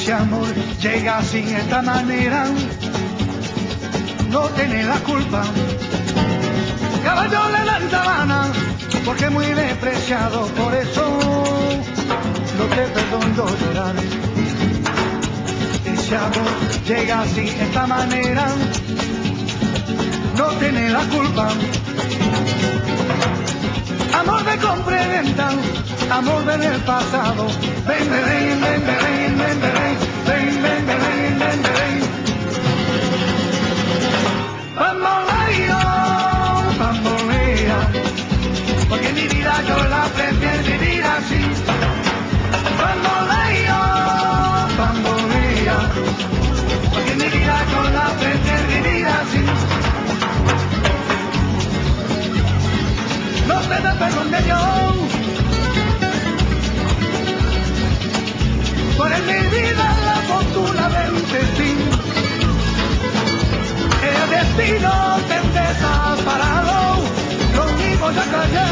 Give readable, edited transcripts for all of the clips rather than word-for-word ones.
ese amor llega así de esta manera, no tiene la culpa. Caballo le dan sabana, porque es muy despreciado, por eso no te perdono llorar. Ese amor llega así de esta manera, no tiene la culpa. Amor de compra y venta, amor del pasado. Ven, ven, ven, ven, ven, ven, ven, ven, ven, ven, ven, ven, ven. Bambolea, porque mi vida yo la prefiero vivir así. Bambolea, porque mi vida yo la prefiero vivir así. No te da perdón de Dios, por en mi vida la fortuna sí. El destino te desaparado, lo mismo ya callé,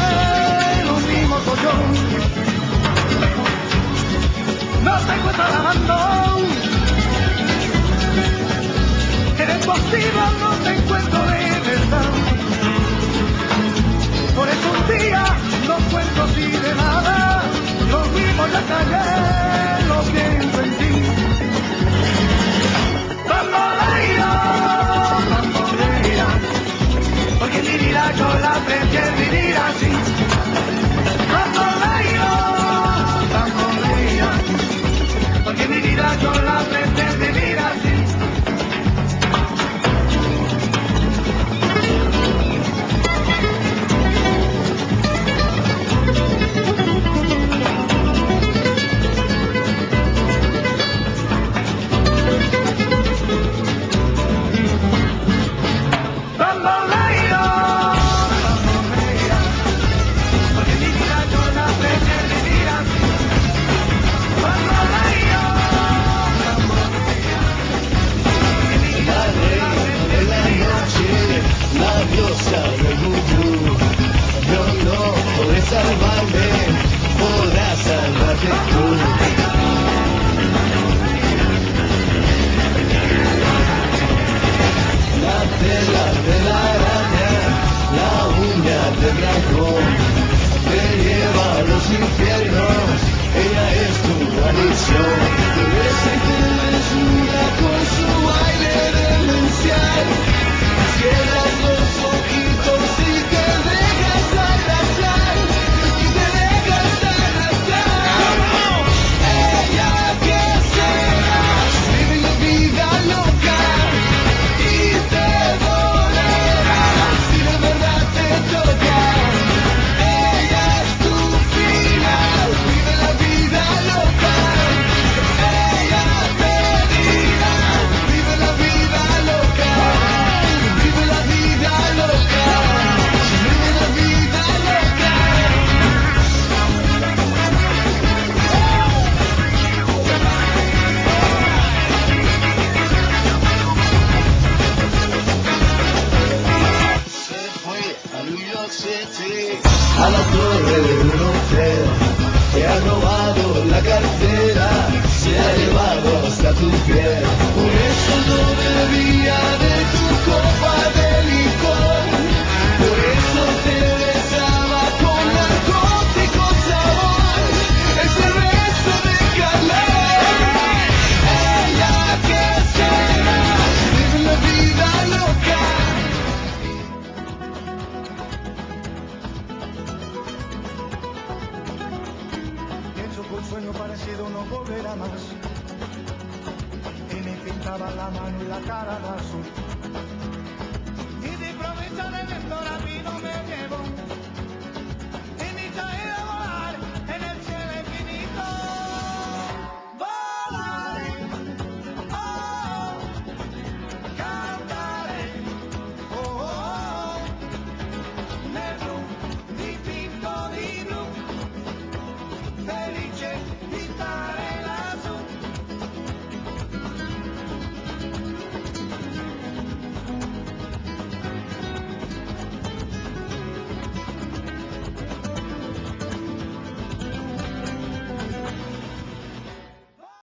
lo mismo soy yo. No te encuentro alabando, eres posible, no te encuentro de verdad. Por eso un día no cuento así de nada, lo mismo ya callé, lo pienso en ti. Bambolea, porque mi vida yo la prefiero vivir así. Bambolea, porque mi vida yo la prefiero vivir así. Salvarme, podrás salvarte tú. La tela de la araña, la uña del dragón, te lleva a los infiernos, ella es tu adicción. Te besa y te desnuda con su baile demencial. Cierras los ojitos y te dejas abrazar. A la torre de un hotel, te ha robado la cartera, se ha llevado hasta tu piel. Por eso no bebía de tu copa de licor, por eso te besaba con narcótico sabor, ese beso de calor. Ella que será, vive la vida loca. Un sueño parecido no volverá más, y me pintaba la mano y la cara de azul.